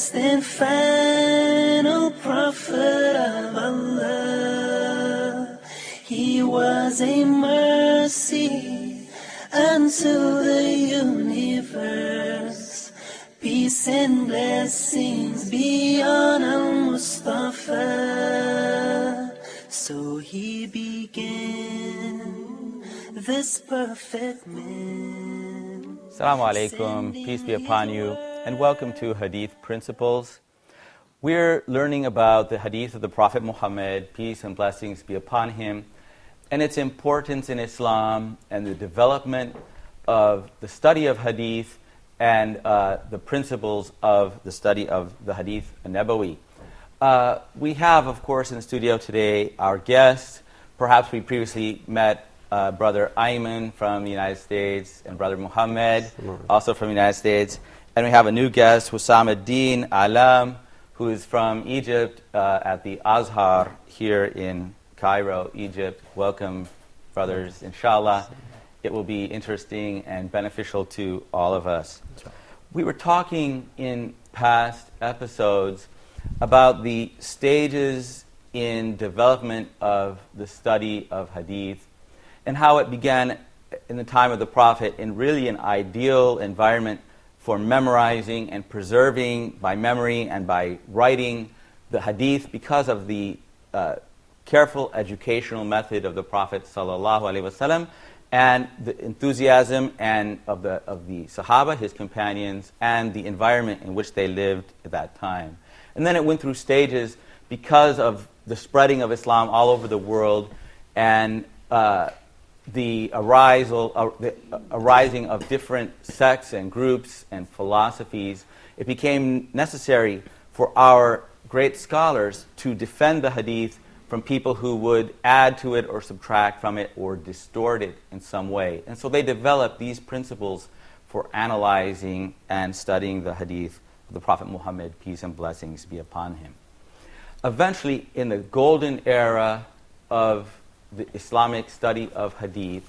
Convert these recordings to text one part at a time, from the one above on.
last and final prophet of Allah. He was a mercy unto the universe. Peace and blessings be on Al-Mustafa. So he began this perfect man. Assalamu alaikum, peace be upon you, and welcome to Hadith Principles. We're learning about the Hadith of the Prophet Muhammad, peace and blessings be upon him, and its importance in Islam, and the development of the study of Hadith, and the principles of the study of the Hadith Nabawi. We have, of course, in the studio today our guest. Perhaps we previously met Brother Ayman from the United States and Brother Muhammad, also from the United States. And we have a new guest, Hussam ad-Din Alam, who is from Egypt at the Azhar here in Cairo, Egypt. Welcome, brothers, inshallah. It will be interesting and beneficial to all of us. We were talking in past episodes about the stages in development of the study of Hadith, and how it began in the time of the Prophet in really an ideal environment for memorizing and preserving by memory and by writing the Hadith because of the careful educational method of the Prophet ﷺ and the enthusiasm and of the Sahaba, his companions, and the environment in which they lived at that time. And then it went through stages because of the spreading of Islam all over the world and the arising of different sects and groups and philosophies. It became necessary for our great scholars to defend the Hadith from people who would add to it or subtract from it or distort it in some way. And so they developed these principles for analyzing and studying the Hadith of the Prophet Muhammad, peace and blessings be upon him. Eventually, in the golden era of the Islamic study of Hadith,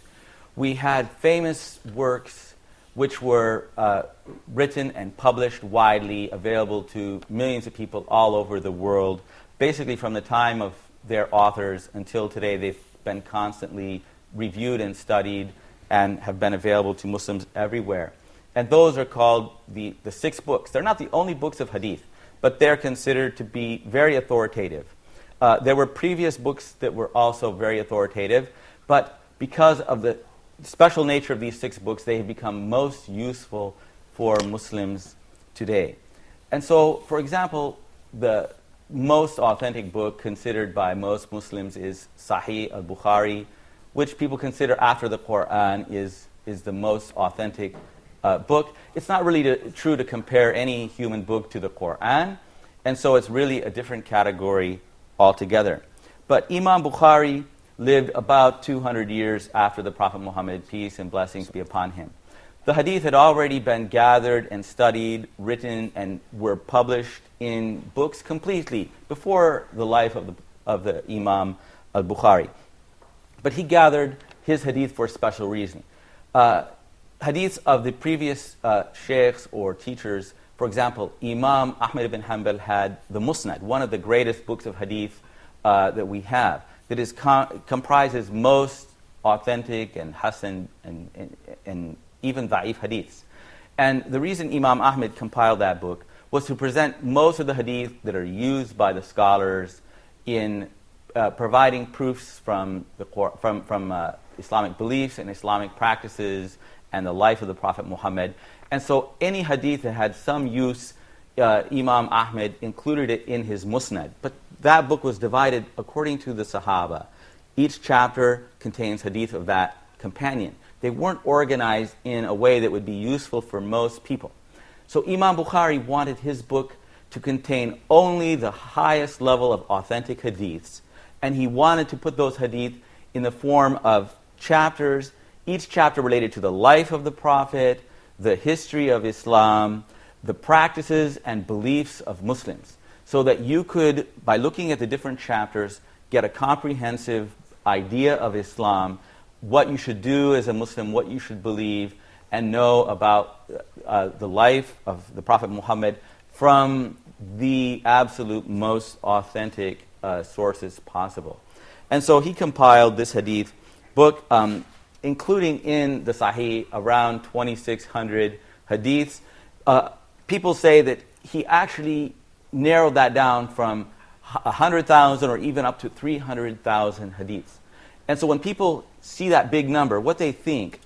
we had famous works which were written and published widely, available to millions of people all over the world. Basically, from the time of their authors until today, they've been constantly reviewed and studied and have been available to Muslims everywhere. And those are called the 6 books. They're not the only books of Hadith, but they're considered to be very authoritative. There were previous books that were also very authoritative, but because of the special nature of these 6 books, they have become most useful for Muslims today. And so, for example, the most authentic book considered by most Muslims is Sahih al-Bukhari, which people consider after the Quran is the most authentic book. It's not really true to compare any human book to the Quran, and so it's really a different category altogether. But Imam Bukhari lived about 200 years after the Prophet Muhammad, peace and blessings be upon him. The Hadith had already been gathered and studied, written, and were published in books completely before the life of the Imam al-Bukhari. But he gathered his Hadith for a special reason. Hadiths of the previous sheikhs or teachers, for example, Imam Ahmad ibn Hanbal had the Musnad, one of the greatest books of Hadith that we have, that is comprises most authentic and Hasan and even Da'if Hadiths. And the reason Imam Ahmad compiled that book was to present most of the Hadith that are used by the scholars in providing proofs from Islamic beliefs and Islamic practices and the life of the Prophet Muhammad. And so any Hadith that had some use, Imam Ahmad included it in his Musnad. But that book was divided according to the Sahaba. Each chapter contains Hadith of that companion. They weren't organized in a way that would be useful for most people. So Imam Bukhari wanted his book to contain only the highest level of authentic Hadiths, and he wanted to put those Hadith in the form of chapters, each chapter related to the life of the Prophet, the history of Islam, the practices and beliefs of Muslims, so that you could, by looking at the different chapters, get a comprehensive idea of Islam, what you should do as a Muslim, what you should believe, and know about the life of the Prophet Muhammad from the absolute most authentic sources possible. And so he compiled this hadith book, including in the Sahih around 2,600 hadiths. People say that he actually narrowed that down from 100,000 or even up to 300,000 hadiths. And so when people see that big number, what they think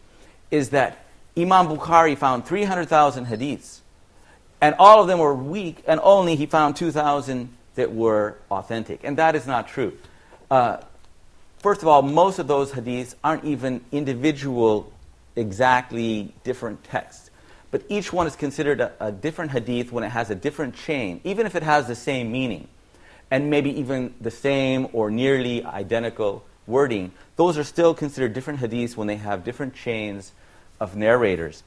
is that Imam Bukhari found 300,000 hadiths, and all of them were weak, and only he found 2,000 that were authentic. And that is not true. First of all, most of those hadiths aren't even individual, exactly different texts. But each one is considered a different hadith when it has a different chain, even if it has the same meaning, and maybe even the same or nearly identical wording. Those are still considered different hadiths when they have different chains of narrators.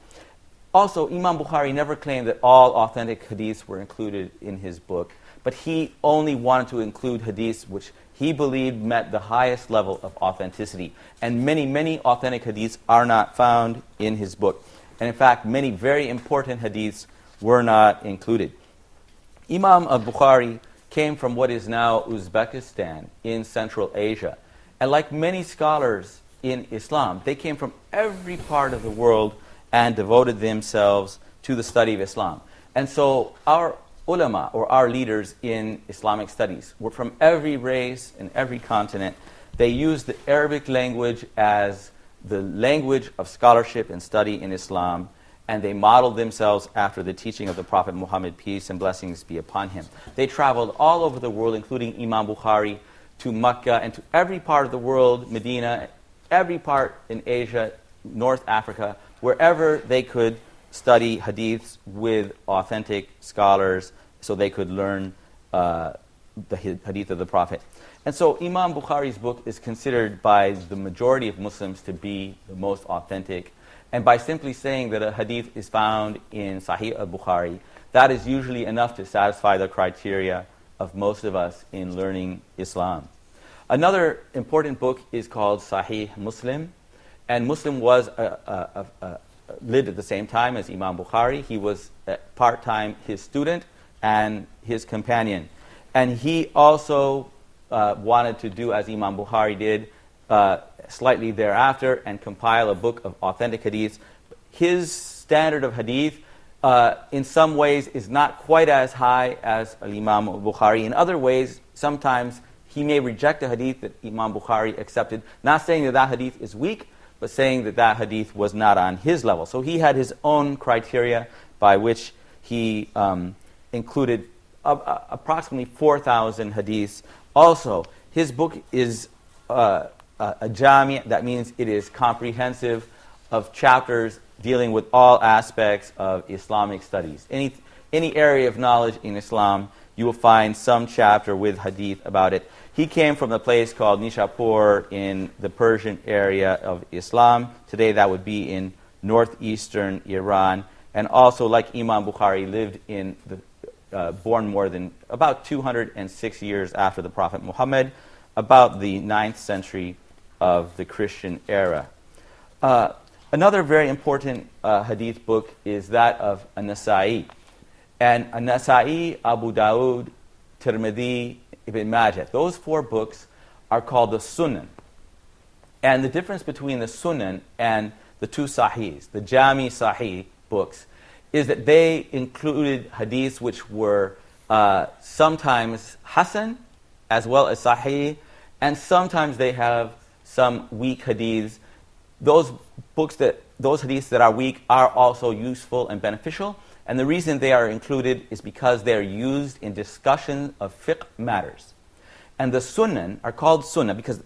Also, Imam Bukhari never claimed that all authentic hadiths were included in his book, but he only wanted to include hadiths which he believed met the highest level of authenticity. And many, many authentic hadiths are not found in his book. And in fact, many very important hadiths were not included. Imam al-Bukhari came from what is now Uzbekistan in Central Asia. And like many scholars in Islam, they came from every part of the world and devoted themselves to the study of Islam. And so our ulama, or our leaders in Islamic studies, were from every race and every continent. They used the Arabic language as the language of scholarship and study in Islam, and they modeled themselves after the teaching of the Prophet Muhammad, peace and blessings be upon him. They traveled all over the world, including Imam Bukhari, to Mecca and to every part of the world, Medina, every part in Asia, North Africa, wherever they could study hadiths with authentic scholars so they could learn the hadith of the Prophet. And so Imam Bukhari's book is considered by the majority of Muslims to be the most authentic. And by simply saying that a hadith is found in Sahih al-Bukhari, that is usually enough to satisfy the criteria of most of us in learning Islam. Another important book is called Sahih Muslim. And Muslim was lived at the same time as Imam Bukhari. He was part-time his student and his companion. And he also wanted to do as Imam Bukhari did slightly thereafter and compile a book of authentic hadiths. His standard of hadith in some ways is not quite as high as Imam Bukhari. In other ways, sometimes he may reject a hadith that Imam Bukhari accepted, not saying that that hadith is weak, but saying that that hadith was not on his level. So he had his own criteria by which he included approximately 4,000 hadiths. Also, his book is a jami', that means it is comprehensive of chapters dealing with all aspects of Islamic studies. Any area of knowledge in Islam, you will find some chapter with hadith about it. He came from a place called Nishapur in the Persian area of Islam. Today that would be in northeastern Iran. And also, like Imam Bukhari, lived in born more than about 206 years after the Prophet Muhammad, about the 9th century of the Christian era. Another very important hadith book is that of An-Nasa'i. And An-Nasa'i, Abu Dawud, Tirmidhi, Ibn Majah. Those 4 books are called the Sunan. And the difference between the Sunan and the 2 Sahihs, the Jami Sahih books, is that they included hadiths which were sometimes Hasan as well as Sahih, and sometimes they have some weak hadiths. Those hadiths that are weak are also useful and beneficial. And the reason they are included is because they are used in discussion of fiqh matters. And the sunan are called sunnah because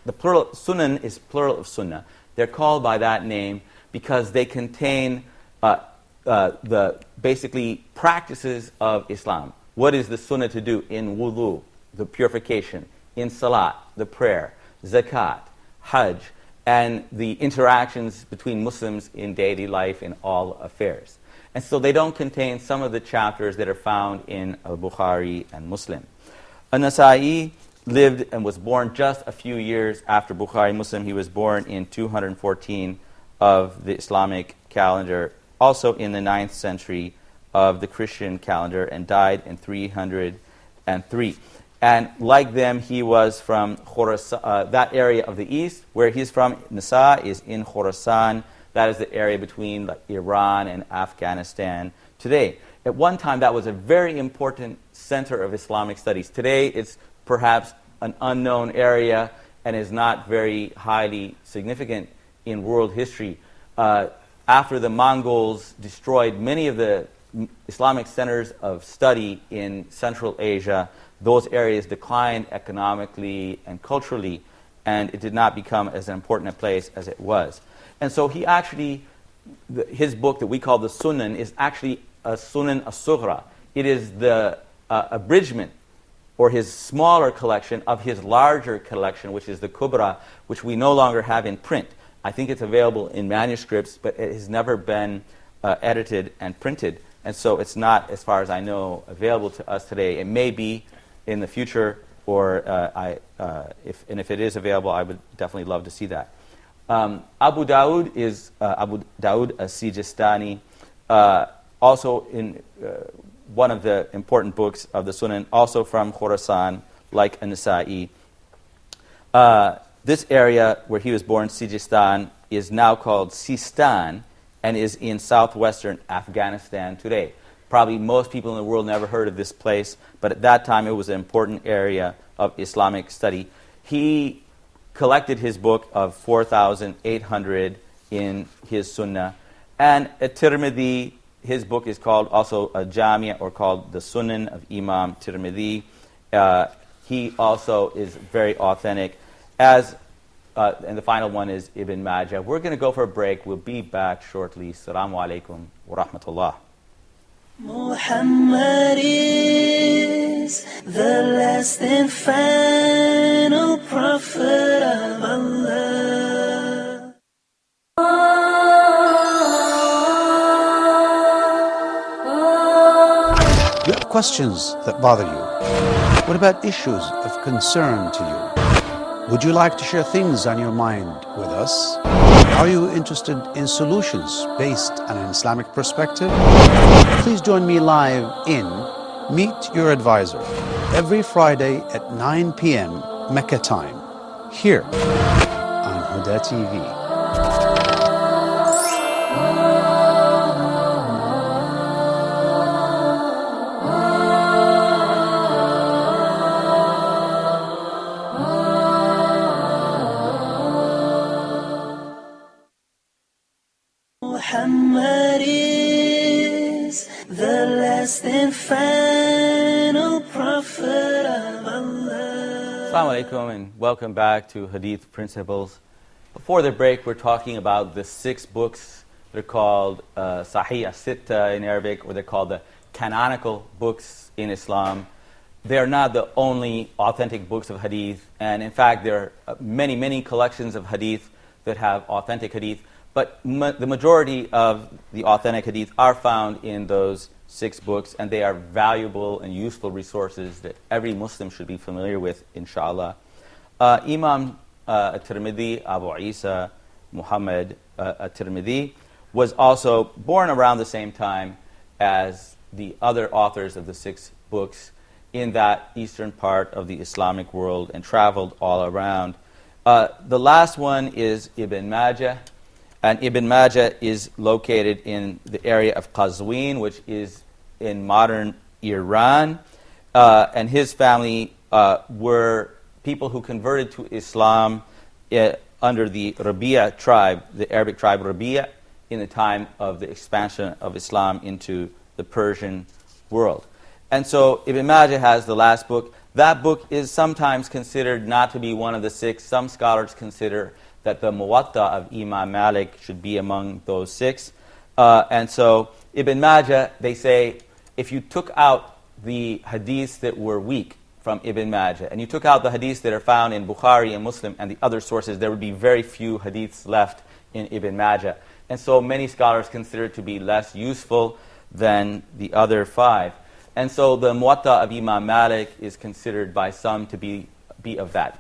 the plural sunan is plural of sunnah. They're called by that name because they contain the basically practices of Islam. What is the sunnah to do in wudu, the purification, in salat, the prayer, zakat, hajj, and the interactions between Muslims in daily life in all affairs. And so they don't contain some of the chapters that are found in Al-Bukhari and Muslim. An-Nasa'i lived and was born just a few years after Bukhari and Muslim. He was born in 214 of the Islamic calendar, also in the 9th century of the Christian calendar and died in 303. And like them, he was from Khurasan, that area of the east. Where he's from, Nisa, is in Khurasan. That is the area between like, Iran and Afghanistan today. At one time, that was a very important center of Islamic studies. Today, it's perhaps an unknown area and is not very highly significant in world history. After the Mongols destroyed many of the Islamic centers of study in Central Asia, those areas declined economically and culturally, and it did not become as important a place as it was. And so he actually, his book that we call the Sunan is actually a Sunan as-Sughra. It is the abridgment, or his smaller collection of his larger collection, which is the Kubra, which we no longer have in print. I think it's available in manuscripts, but it has never been edited and printed. And so it's not, as far as I know, available to us today. It may be in the future, or if it is available, I would definitely love to see that. Abu Dawood is Abu Dawood as-Sijistani, also in one of the important books of the Sunan, also from Khurasan, like An-Nasa'i. This area where he was born, Sijistan, is now called Sistan and is in southwestern Afghanistan today. Probably most people in the world never heard of this place, but at that time it was an important area of Islamic study. He collected his book of 4,800 in his Sunnah. And at Tirmidhi, his book is called also a Jamia, or called the Sunan of Imam Tirmidhi. He also is very authentic. And the final one is Ibn Majah. We're going to go for a break. We'll be back shortly. Assalamu alaikum wa rahmatullah. Muhammad is the last and final prophet of Allah. You have questions that bother you. What about issues of concern to you? Would you like to share things on your mind with us? Are you interested in solutions based on an Islamic perspective? Please join me live in Meet Your Advisor every Friday at 9 p.m. Mecca time, here on Huda TV. Muhammad is the last and final prophet of Allah. Assalamu alaikum and welcome back to Hadith Principles. Before the break, we're talking about the 6 books. They're called Sahih as-Sitta in Arabic, or they're called the canonical books in Islam. They are not the only authentic books of Hadith, and in fact there are many, many collections of Hadith that have authentic Hadith. But the majority of the authentic hadith are found in those 6 books, and they are valuable and useful resources that every Muslim should be familiar with, inshallah. Imam at-Tirmidhi, Abu Isa Muhammad at-Tirmidhi, was also born around the same time as the other authors of the 6 books in that eastern part of the Islamic world and traveled all around. The last one is Ibn Majah. And Ibn Majah is located in the area of Qazwin, which is in modern Iran. And his family were people who converted to Islam under the Rabi'a tribe, the Arabic tribe Rabi'a, in the time of the expansion of Islam into the Persian world. And so Ibn Majah has the last book. That book is sometimes considered not to be one of the 6. Some scholars consider that the Muwatta of Imam Malik should be among those 6. And so Ibn Majah, they say, if you took out the hadiths that were weak from Ibn Majah, and you took out the hadiths that are found in Bukhari and Muslim and the other sources, there would be very few hadiths left in Ibn Majah. And so many scholars consider it to be less useful than the other 5. And so the Muwatta of Imam Malik is considered by some to be of that.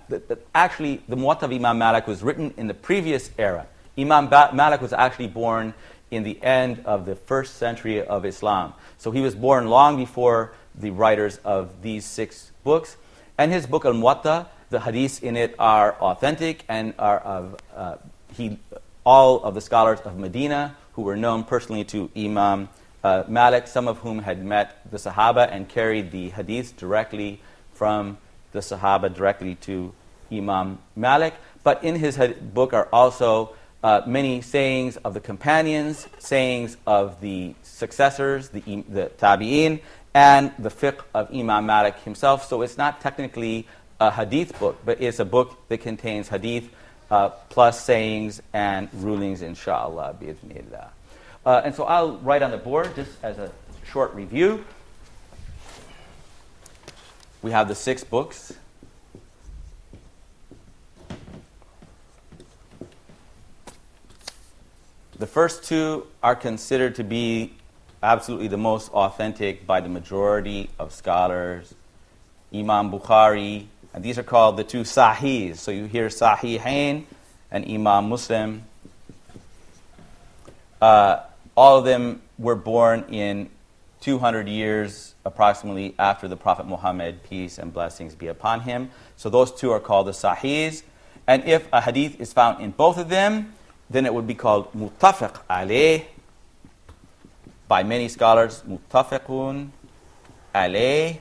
Actually, the Muwatta of Imam Malik was written in the previous era. Imam Malik was actually born in the end of the 1st century of Islam. So he was born long before the writers of these 6 books. And his book Al-Muwatta, the hadiths in it are authentic and are of all of the scholars of Medina who were known personally to Imam Malik, some of whom had met the Sahaba and carried the hadiths directly from the Sahaba directly to Imam Malik. But in his book are also many sayings of the companions, sayings of the successors, the tabi'in, and the fiqh of Imam Malik himself. So it's not technically a hadith book, but it's a book that contains hadith plus sayings and rulings, inshallah, bi'idhnillah. And so I'll write on the board, just as a short review. We have the 6 books. The first 2 are considered to be absolutely the most authentic by the majority of scholars. Imam Bukhari, and these are called the 2 Sahihs. So you hear Sahihain and Imam Muslim. All of them were born in 200 years approximately after the Prophet Muhammad, peace and blessings be upon him. So those 2 are called the Sahihs. And if a hadith is found in both of them, then it would be called Muttafaq alayh. By many scholars, Muttafaqun alayh,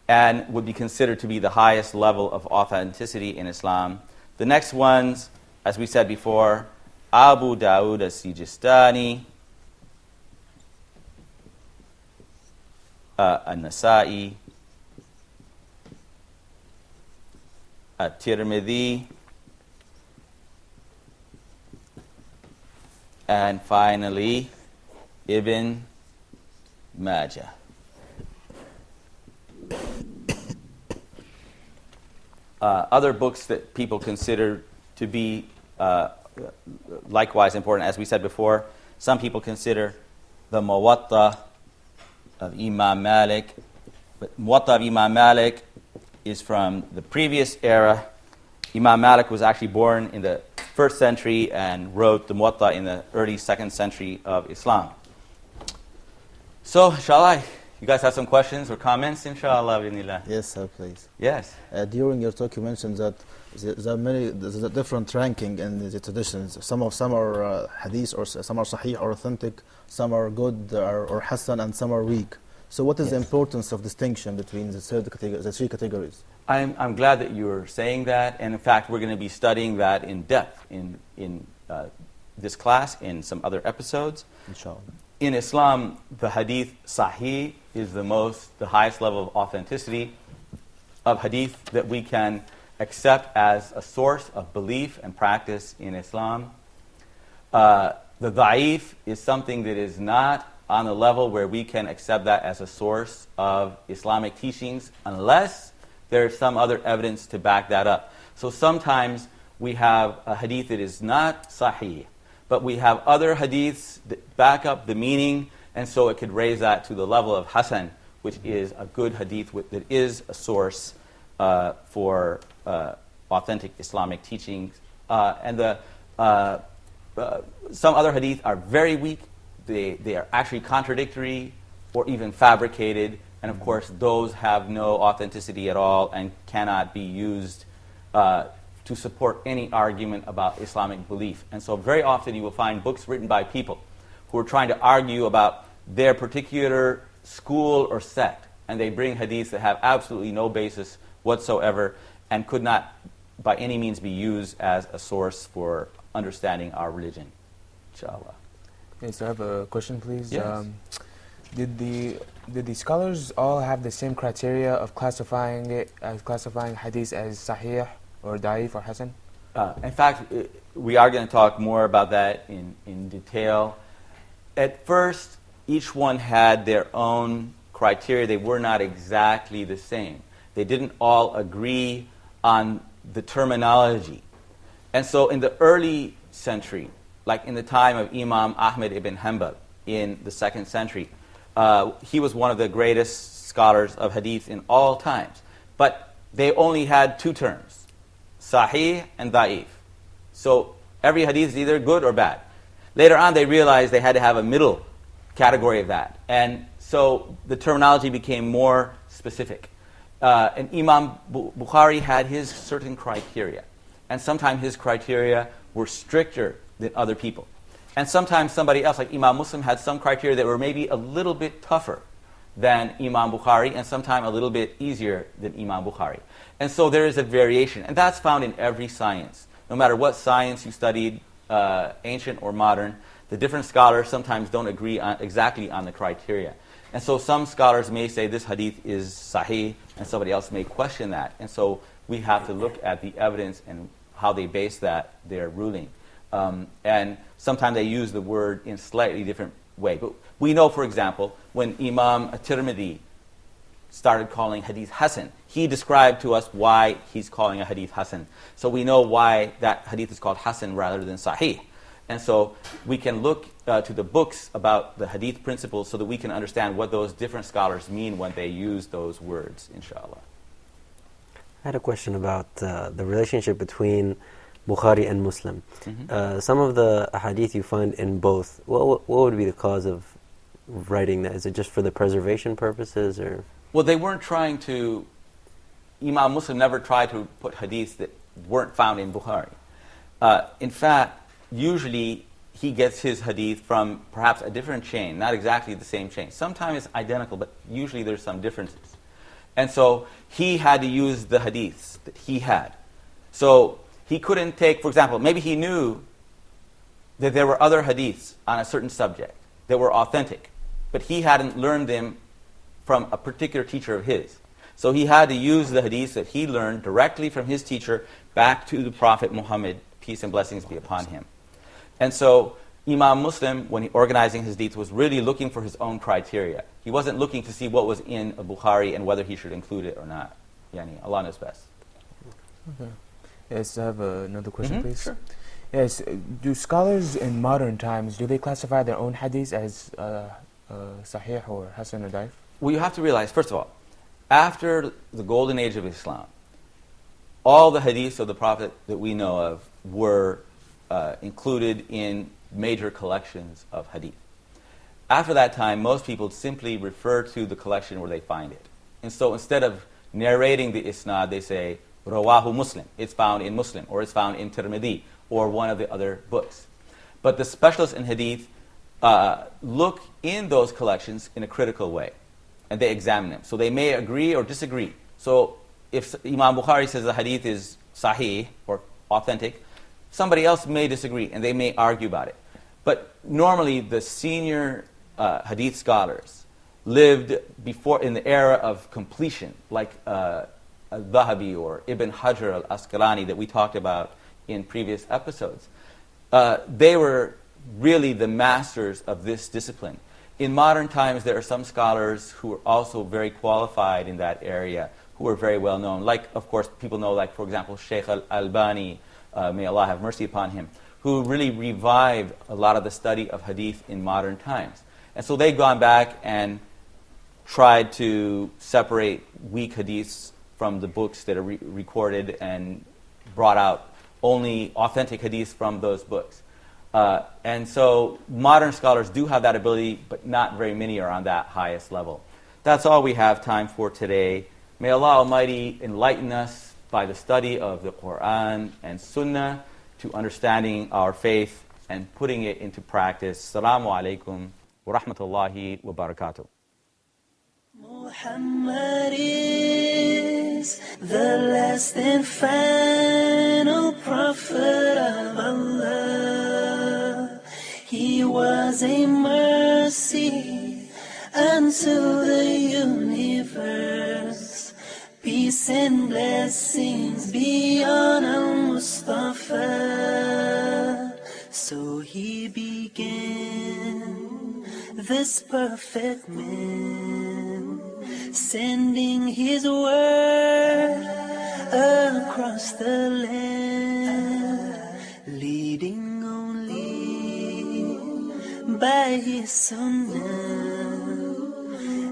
and would be considered to be the highest level of authenticity in Islam. The next ones, as we said before, Abu Dawud as-Sijistani, An-Nasa'i, At-Tirmidhi, and finally, Ibn Majah. Other books that people consider to be likewise important, as we said before, some people consider the Muwatta of Imam Malik. But Muwatta of Imam Malik is from the previous era. Imam Malik was actually born in the 1st century and wrote the Muwatta in the early 2nd century of Islam. So, inshallah, you guys have some questions or comments, inshallah, binillah? Yes, sir, please. Yes. During your talk, you mentioned that there's a different ranking in the traditions. Some are hadith, or some are sahih or authentic, some are good or hasan, and some are weak. So what is the importance of distinction between the 3 categories? I'm glad that you're saying that, and in fact, we're going to be studying that in depth in this class, in some other episodes. Inshallah. In Islam, the hadith sahih is the highest level of authenticity of hadith that we can accept as a source of belief and practice in Islam. The da'if is something that is not on the level where we can accept that as a source of Islamic teachings unless there's some other evidence to back that up. So sometimes we have a hadith that is not sahih, but we have other hadiths that back up the meaning, and so it could raise that to the level of hasan, which is a good hadith that is a source for authentic Islamic teachings. And some other hadith are very weak. They are actually contradictory or even fabricated, and of course those have no authenticity at all and cannot be used to support any argument about Islamic belief. And so very often you will find books written by people who are trying to argue about their particular school or sect, and they bring hadiths that have absolutely no basis whatsoever and could not by any means be used as a source for understanding our religion. Inshallah. Yes, I have a question, please. Yes. Did the scholars all have the same criteria of classifying hadith as sahih or da'if or hasan? In fact, we are going to talk more about that in detail. At first, each one had their own criteria. They were not exactly the same. They didn't all agree on the terminology. And so in the early century, like in the time of Imam Ahmad ibn Hanbal in the 2nd century, he was one of the greatest scholars of hadith in all times. But they only had 2 terms, sahih and da'if. So Every hadith is either good or bad. Later on, they realized they had to have a middle category of that. And so the terminology became more specific. And Imam Bukhari had his certain criteria. And sometimes his criteria were stricter than other people. And sometimes somebody else, like Imam Muslim, had some criteria that were maybe a little bit tougher than Imam Bukhari, and sometimes a little bit easier than Imam Bukhari. And so there is a variation. And that's found in every science. No matter what science you studied, ancient or modern, the different scholars sometimes don't agree exactly on the criteria. And so some scholars may say this hadith is sahih, and somebody else may question that. And so we have to look at the evidence and how they base their ruling. And sometimes they use the word in slightly different way. But we know, for example, when Imam At-Tirmidhi started calling hadith Hasan, he described to us why he's calling a hadith Hasan. So we know why that hadith is called Hasan rather than Sahih. And so we can look to the books about the Hadith Principles so that we can understand what those different scholars mean when they use those words, inshallah. I had a question about the relationship between Bukhari and Muslim. Mm-hmm. Some of the hadith you find in both, what would be the cause of writing that? Is it just for the preservation purposes, or? Well, they weren't trying to, Imam Muslim never tried to put hadiths that weren't found in Bukhari. In fact, usually he gets his hadith from perhaps a different chain, not exactly the same chain. Sometimes it's identical, but usually there's some differences. And so he had to use the hadiths that he had. So he couldn't take, for example, maybe he knew that there were other hadiths on a certain subject that were authentic, but he hadn't learned them from a particular teacher of his. So he had to use the hadiths that he learned directly from his teacher back to the Prophet Muhammad, peace and blessings be upon him. And so Imam Muslim, when he organizing his hadith, was really looking for his own criteria. He wasn't looking to see what was in a Bukhari and whether he should include it or not. Yani, Allah knows best. Okay. Yes, I have another question, please. Sure. Yes, do scholars in modern times, do they classify their own hadiths as sahih or hasan or daif? Well, you have to realize, first of all, after the golden age of Islam, all the hadiths of the Prophet that we know of were included in major collections of hadith. After that time, most people simply refer to the collection where they find it. And so instead of narrating the isnad, they say, Rawahu Muslim, it's found in Muslim, or it's found in Tirmidhi, or one of the other books. But the specialists in hadith look in those collections in a critical way, and they examine them. So they may agree or disagree. So if Imam Bukhari says the hadith is sahih, or authentic, somebody else may disagree, and they may argue about it. But normally, the senior hadith scholars lived before in the era of completion, like Al-Dhahabi or Ibn Hajar al-Asqalani that we talked about in previous episodes. They were really the masters of this discipline. In modern times, there are some scholars who are also very qualified in that area, who are very well known. Like, of course, people know, like, for example, Shaykh al-Albani, may Allah have mercy upon him, who really revived a lot of the study of hadith in modern times. And so they've gone back and tried to separate weak hadiths from the books that are recorded and brought out only authentic hadiths from those books. And so modern scholars do have that ability, but not very many are on that highest level. That's all we have time for today. May Allah Almighty enlighten us by the study of the Quran and Sunnah to understanding our faith and putting it into practice. Assalamu alaikum wa rahmatullahi wa barakatuh. Muhammad is the last and final prophet of Allah. He was a mercy unto the universe. Peace and blessings be on Al-Mustafa. So he began this perfect man, sending his word across the land, leading only by his sunnah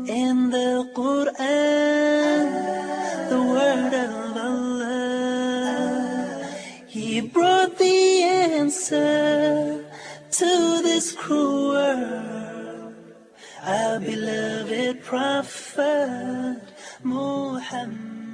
and the Quran, the word of Allah. He brought the answer answer to this cruel world. Our beloved Prophet Muhammad.